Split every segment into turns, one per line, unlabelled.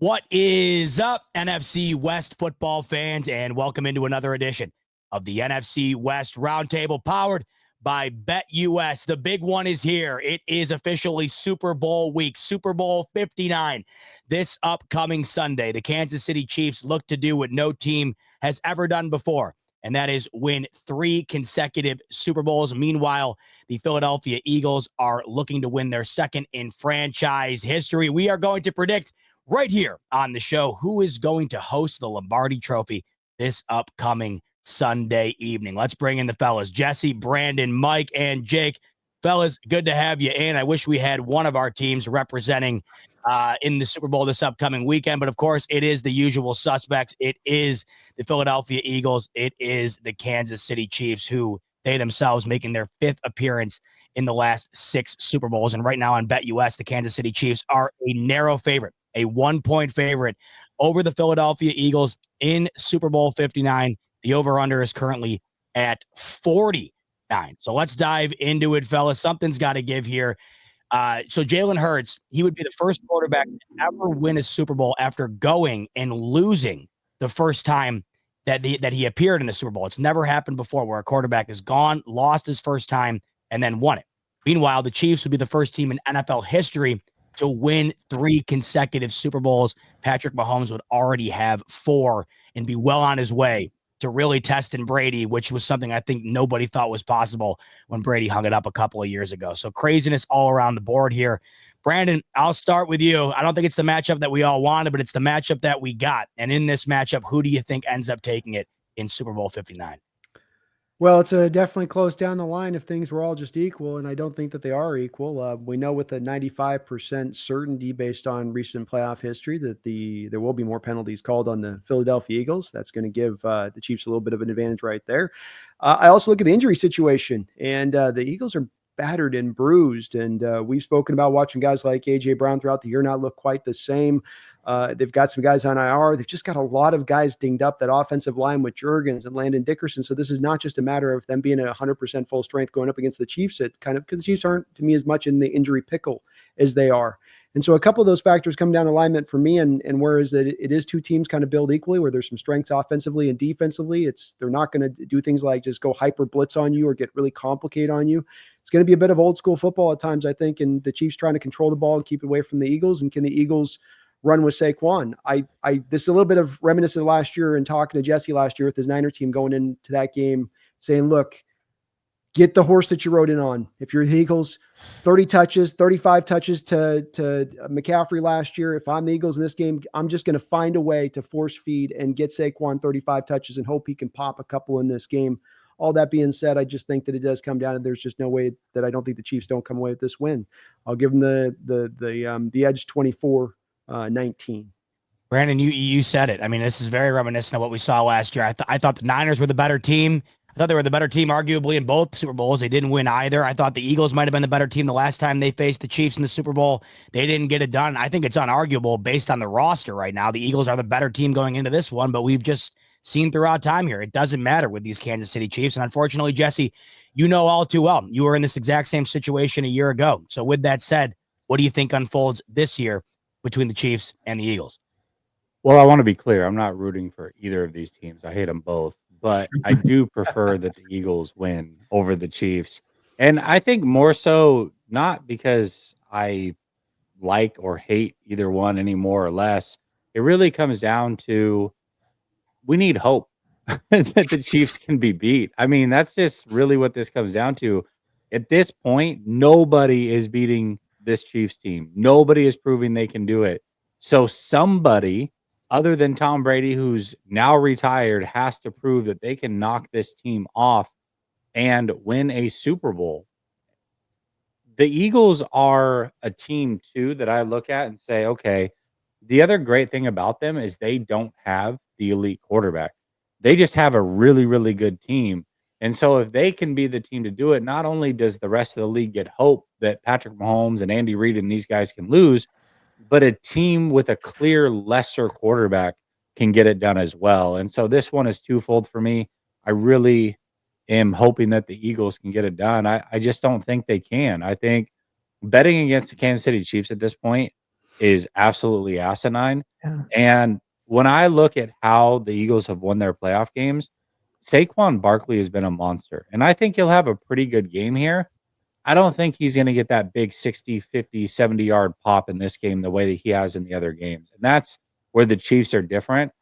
What is up, NFC West football fans, and welcome into another edition of the NFC West Roundtable, powered by BetUS. The big one is here. It is officially Super Bowl week, Super Bowl 59. This upcoming Sunday, the Kansas City Chiefs look to do what no team has ever done before, and that is win 3 consecutive Super Bowls. Meanwhile, the Philadelphia Eagles are looking to win their second in franchise history. We are going to predict right here on the show who is going to host the Lombardi Trophy this upcoming Sunday evening. Let's bring in the fellas, Jesse, Brandon, Mike, and Jake. Fellas, good to have you in. I wish we had one of our teams representing in the Super Bowl this upcoming weekend, but of course it is the usual suspects. It is the Philadelphia Eagles. It is the Kansas City Chiefs, who they themselves making their 5th appearance in the last 6 Super Bowls. And right now on BetUS, the Kansas City Chiefs are a narrow favorite, a 1-point favorite over the Philadelphia Eagles in Super Bowl 59. The over-under is currently at 49. So let's dive into it, fellas. Something's got to give here. So Jalen Hurts, he would be the first quarterback to ever win a Super Bowl after going and losing the first time that he appeared in the Super Bowl. It's never happened before where a quarterback has gone, lost his first time, and then won it. Meanwhile, the Chiefs would be the first team in NFL history to win 3 consecutive Super Bowls. Patrick Mahomes would already have 4 and be well on his way to really testing Brady, which was something I think nobody thought was possible when Brady hung it up a couple of years ago. So craziness all around the board here. Brandon, I'll start with you. I don't think it's the matchup that we all wanted, but it's the matchup that we got. And in this matchup, who do you think ends up taking it in Super Bowl 59?
Well, it's definitely close down the line if things were all just equal, and I don't think that they are equal. We know with a 95% certainty based on recent playoff history that there will be more penalties called on the Philadelphia Eagles. That's going to give the Chiefs a little bit of an advantage right there. I also look at the injury situation, and the Eagles are battered and bruised, and we've spoken about watching guys like A.J. Brown throughout the year not look quite the same. They've got some guys on IR. They've just got a lot of guys dinged up, that offensive line with Juergens and Landon Dickerson. So this is not just a matter of them being at 100% full strength going up against the Chiefs. It kind of, because the Chiefs aren't, to me, as much in the injury pickle as they are. And so a couple of those factors come down alignment for me. And whereas it is 2 teams kind of build equally, where there's some strengths offensively and defensively, they're not going to do things like just go hyper blitz on you or get really complicated on you. It's going to be a bit of old school football at times, I think, and the Chiefs trying to control the ball and keep it away from the Eagles. And can the Eagles run with Saquon? This is a little bit of reminiscent of last year and talking to Jesse last year with his Niner team going into that game saying, look, get the horse that you rode in on. If you're the Eagles, 30 touches, 35 touches to McCaffrey last year. If I'm the Eagles in this game, I'm just going to find a way to force feed and get Saquon 35 touches and hope he can pop a couple in this game. All that being said, I just think that it does come down, and there's just no way that I don't think the Chiefs don't come away with this win. I'll give them the edge 24-19.
Brandon, you said it. I mean, this is very reminiscent of what we saw last year. I thought the Niners were the better team. I thought they were the better team, arguably, in both Super Bowls. They didn't win either. I thought the Eagles might have been the better team the last time they faced the Chiefs in the Super Bowl. They didn't get it done. I think it's unarguable based on the roster right now. The Eagles are the better team going into this one, but we've just seen throughout time here, it doesn't matter with these Kansas City Chiefs. And unfortunately, Jesse, you know all too well, you were in this exact same situation a year ago. So with that said, what do you think unfolds this year between the Chiefs and the Eagles?
Well, I want to be clear. I'm not rooting for either of these teams. I hate them both, but I do prefer that the Eagles win over the Chiefs. And I think more so not because I like or hate either one any more or less. It really comes down to we need hope that the Chiefs can be beat. I mean, that's just really what this comes down to. At this point, nobody is beating this Chiefs team. Nobody is proving they can do it. So somebody other than Tom Brady, who's now retired, has to prove that they can knock this team off and win a Super Bowl. The Eagles are a team, too, that I look at and say, okay, the other great thing about them is they don't have the elite quarterback. They just have a really, really good team. And so if they can be the team to do it, not only does the rest of the league get hope that Patrick Mahomes and Andy Reid and these guys can lose, but a team with a clear lesser quarterback can get it done as well. And so this one is twofold for me. I really am hoping that the Eagles can get it done. I just don't think they can. I think betting against the Kansas City Chiefs at this point is absolutely asinine.
Yeah.
And when I look at how the Eagles have won their playoff games, Saquon Barkley has been a monster. And I think he'll have a pretty good game here. I don't think he's going to get that big 60, 50, 70-yard pop in this game the way that he has in the other games. And that's where the Chiefs are different.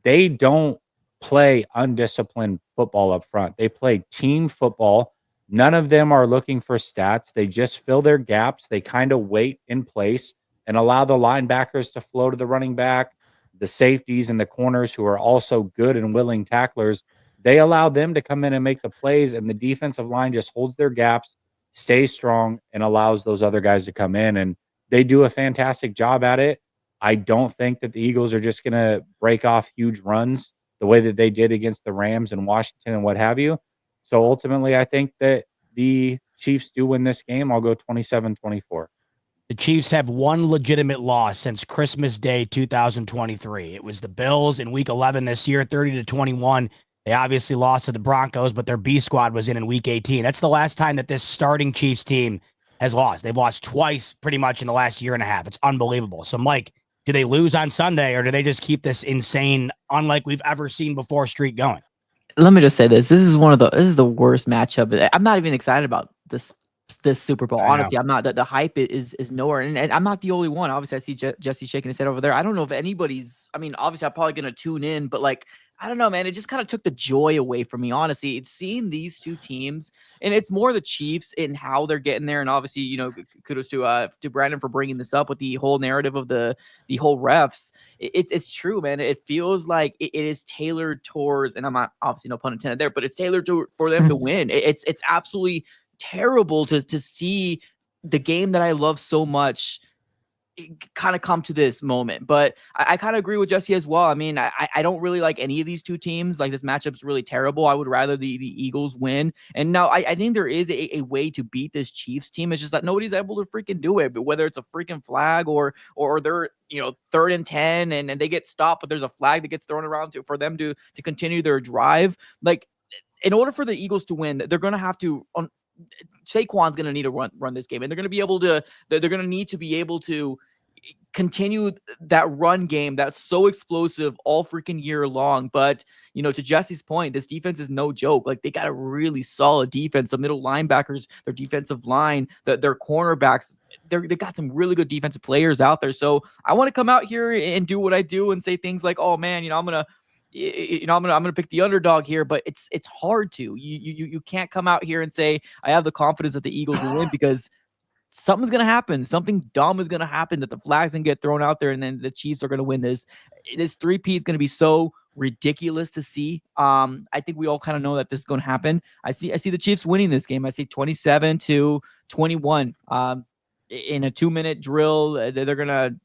They don't play undisciplined football up front. They play team football. None of them are looking for stats. They just fill their gaps. They kind of wait in place and allow the linebackers to flow to the running back, the safeties and the corners who are also good and willing tacklers. They allow them to come in and make the plays, and the defensive line just holds their gaps, stays strong, and allows those other guys to come in. And they do a fantastic job at it. I don't think that the Eagles are just going to break off huge runs the way that they did against the Rams and Washington and what have you. So ultimately, I think that the Chiefs do win this game. I'll go 27-24.
The Chiefs have one legitimate loss since Christmas Day 2023. It was the Bills in Week 11 this year, 30-21. They obviously lost to the Broncos, but their B squad was in Week 18. That's the last time that this starting Chiefs team has lost. They've lost twice pretty much in the last year and a half. It's unbelievable. So, Mike, do they lose on Sunday, or do they just keep this insane, unlike we've ever seen before, streak going?
Let me just say this. This is the worst matchup. I'm not even excited about this Super Bowl. Honestly, I'm not. The hype is nowhere, and I'm not the only one. Obviously, I see Jesse shaking his head over there. I don't know if anybody's. I mean, obviously, I'm probably gonna tune in, but like, I don't know, man. It just kind of took the joy away from me. Honestly, it's seeing these two teams, and it's more the Chiefs and how they're getting there. And obviously, you know, kudos to Brandon for bringing this up with the whole narrative of the whole refs. It's true, man. It feels like it is tailored towards, and I'm not, obviously, no pun intended there, but it's tailored for them to win. It's absolutely terrible to see the game that I love so much kind of come to this moment. But I kind of agree with Jesse as well. I mean, I don't really like any of these two teams. Like, this matchup's really terrible. I would rather the Eagles win. And now I think there is a way to beat this Chiefs team. It's just that nobody's able to freaking do it. But whether it's a freaking flag or they're, you know, 3rd and 10 and they get stopped, but there's a flag that gets thrown around for them to continue their drive. Like, in order for the Eagles to win, they're going to have to Saquon's going to need to run this game, and they're going to need to be able to continue that run game that's so explosive all freaking year long. But, you know, to Jesse's point, this defense is no joke. Like, they got a really solid defense. The middle linebackers, their defensive line, their cornerbacks, they got some really good defensive players out there. So I want to come out here and do what I do and say things like, oh man, I'm gonna pick the underdog here, but it's hard to. You can't come out here and say I have the confidence that the Eagles will win, because something's gonna happen. Something dumb is gonna happen, that the flag's gonna get thrown out there, and then the Chiefs are gonna win this. This 3P is gonna be so ridiculous to see. I think we all kind of know that this is gonna happen. I see the Chiefs winning this game. I see 27-21. In a 2-minute drill, they're gonna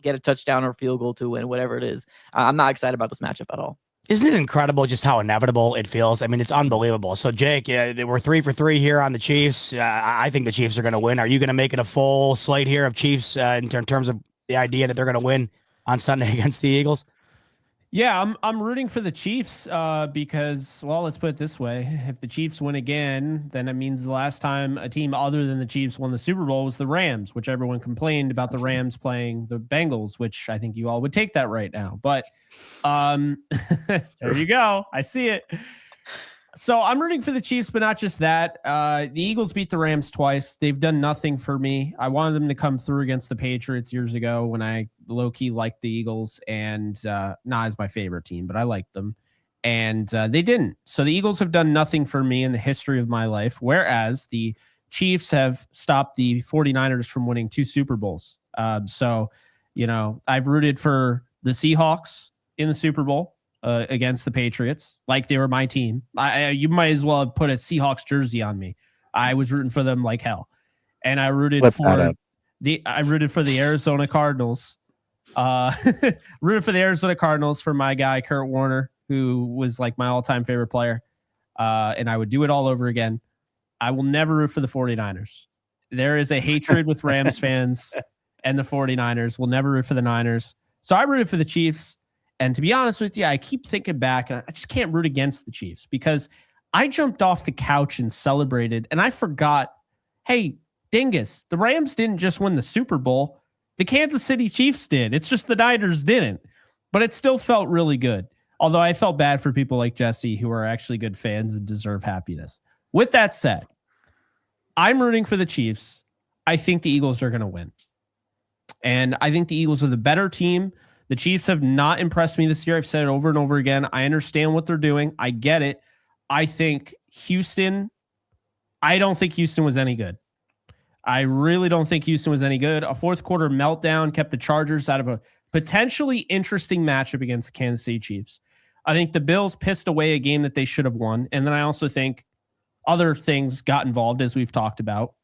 get a touchdown or field goal to win, whatever it is. I'm not excited about this matchup at all.
Isn't it incredible just how inevitable it feels? I mean, it's unbelievable. So, Jake, we're 3 for 3 here on the Chiefs. I think the Chiefs are going to win. Are you going to make it a full slate here of Chiefs in terms of the idea that they're going to win on Sunday against the Eagles?
Yeah, I'm rooting for the Chiefs because, well, let's put it this way. If the Chiefs win again, then it means the last time a team other than the Chiefs won the Super Bowl was the Rams, which everyone complained about the Rams playing the Bengals, which I think you all would take that right now. But there you go. I see it. So I'm rooting for the Chiefs, but not just that. The Eagles beat the Rams twice. They've done nothing for me. I wanted them to come through against the Patriots years ago when I low-key liked the Eagles, and not as my favorite team, but I liked them. And they didn't. So the Eagles have done nothing for me in the history of my life, whereas the Chiefs have stopped the 49ers from winning 2 Super Bowls. So, you know, I've rooted for the Seahawks in the Super Bowl against the Patriots, like they were my team. You might as well have put a Seahawks jersey on me. I was rooting for them like hell, and I rooted for the Arizona Cardinals. Rooted for the Arizona Cardinals for my guy Kurt Warner, who was like my all-time favorite player, and I would do it all over again. I will never root for the 49ers. There is a hatred with Rams fans and the 49ers. We'll never root for the Niners. So I rooted for the Chiefs. And to be honest with you, I keep thinking back, and I just can't root against the Chiefs because I jumped off the couch and celebrated, and I forgot, hey, dingus, the Rams didn't just win the Super Bowl. The Kansas City Chiefs did. It's just the Niners didn't. But it still felt really good. Although I felt bad for people like Jesse who are actually good fans and deserve happiness. With that said, I'm rooting for the Chiefs. I think the Eagles are going to win. And I think the Eagles are the better team. The Chiefs have not impressed me this year. I've said it over and over again. I understand what they're doing. I get it. I think I don't think Houston was any good. I really don't think Houston was any good. A fourth quarter meltdown kept the Chargers out of a potentially interesting matchup against the Kansas City Chiefs. I think the Bills pissed away a game that they should have won. And then I also think other things got involved, as we've talked about.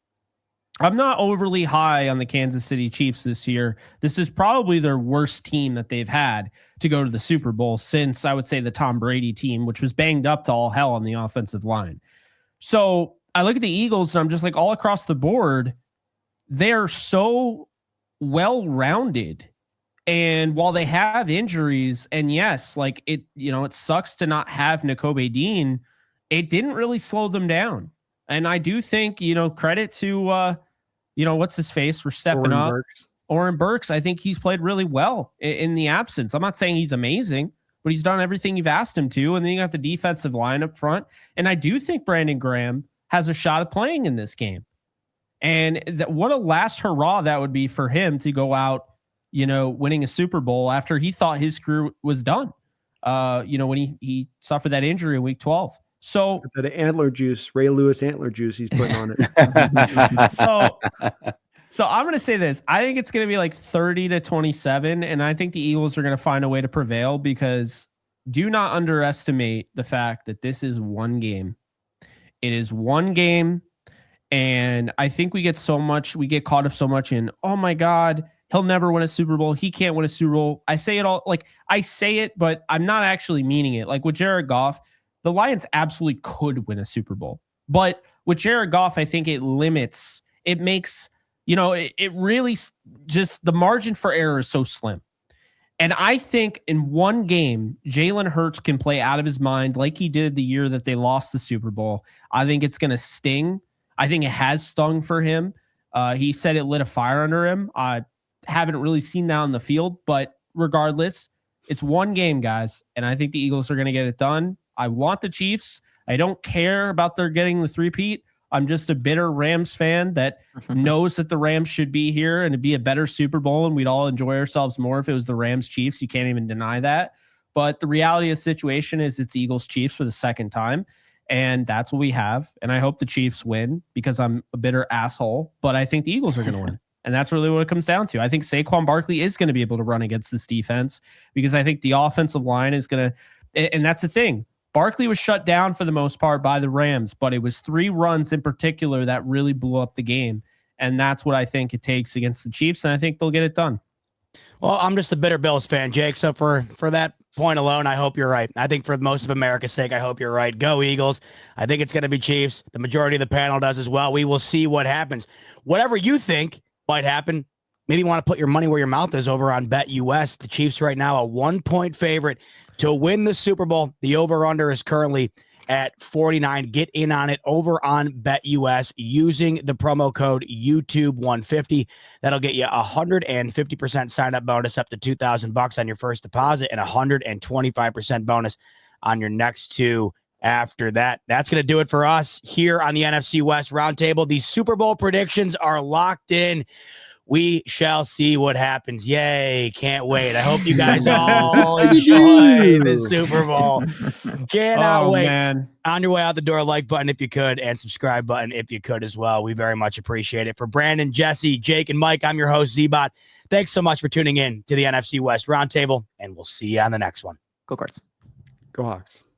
I'm not overly high on the Kansas City Chiefs this year. This is probably their worst team that they've had to go to the Super Bowl since, I would say, the Tom Brady team, which was banged up to all hell on the offensive line. So I look at the Eagles and I'm just like, all across the board, they're so well-rounded. And while they have injuries, and yes, like it sucks to not have Nakobe Dean, it didn't really slow them down. And I do think, credit to, what's his face for stepping up. Oren Burks. I think he's played really well in the absence. I'm not saying he's amazing, but he's done everything you've asked him to. And then you got the defensive line up front. And I do think Brandon Graham has a shot at playing in this game. And what a last hurrah that would be for him to go out, winning a Super Bowl after he thought his career was done, when he suffered that injury in week 12. So
that antler juice, Ray Lewis antler juice he's putting on it.
So I'm going to say this. I think it's going to be like 30-27, and I think the Eagles are going to find a way to prevail because do not underestimate the fact that this is one game. It is one game, and I think we get caught up so much in, oh my God, he'll never win a Super Bowl. He can't win a Super Bowl. I say it, but I'm not actually meaning it. Like with Jared Goff, the Lions absolutely could win a Super Bowl. But with Jared Goff, I think it makes, it really just the margin for error is so slim. And I think in one game, Jalen Hurts can play out of his mind like he did the year that they lost the Super Bowl. I think it's going to sting. I think it has stung for him. He said it lit a fire under him. I haven't really seen that on the field, but regardless, it's one game, guys. And I think the Eagles are going to get it done. I want the Chiefs. I don't care about their getting the three-peat. I'm just a bitter Rams fan that knows that the Rams should be here and it'd be a better Super Bowl and we'd all enjoy ourselves more if it was the Rams Chiefs. You can't even deny that. But the reality of the situation is it's Eagles Chiefs for the second time. And that's what we have. And I hope the Chiefs win because I'm a bitter asshole. But I think the Eagles are going to win. And that's really what it comes down to. I think Saquon Barkley is going to be able to run against this defense because I think the offensive line is going to, and that's the thing. Barkley was shut down for the most part by the Rams, but it was 3 runs in particular that really blew up the game. And that's what I think it takes against the Chiefs. And I think they'll get it done.
Well, I'm just a bitter Bills fan, Jake. So for that point alone, I hope you're right. I think for most of America's sake, I hope you're right. Go Eagles. I think it's going to be Chiefs. The majority of the panel does as well. We will see what happens. Whatever you think might happen, maybe you want to put your money where your mouth is over on BetUS. The Chiefs right now a 1-point favorite to win the Super Bowl. The over-under is currently at 49. Get in on it over on BetUS using the promo code YouTube150. That'll get you 150% sign-up bonus up to $2,000 on your first deposit and 125% bonus on your next 2 after that. That's going to do it for us here on the NFC West Roundtable. These Super Bowl predictions are locked in. We shall see what happens. Yay. Can't wait. I hope you guys all enjoy the Super Bowl. Cannot wait. Man. On your way out the door, like button if you could, and subscribe button if you could as well. We very much appreciate it. For Brandon, Jesse, Jake, and Mike, I'm your host, Zbot. Thanks so much for tuning in to the NFC West Roundtable, and we'll see you on the next one.
Go Cards.
Go Hawks.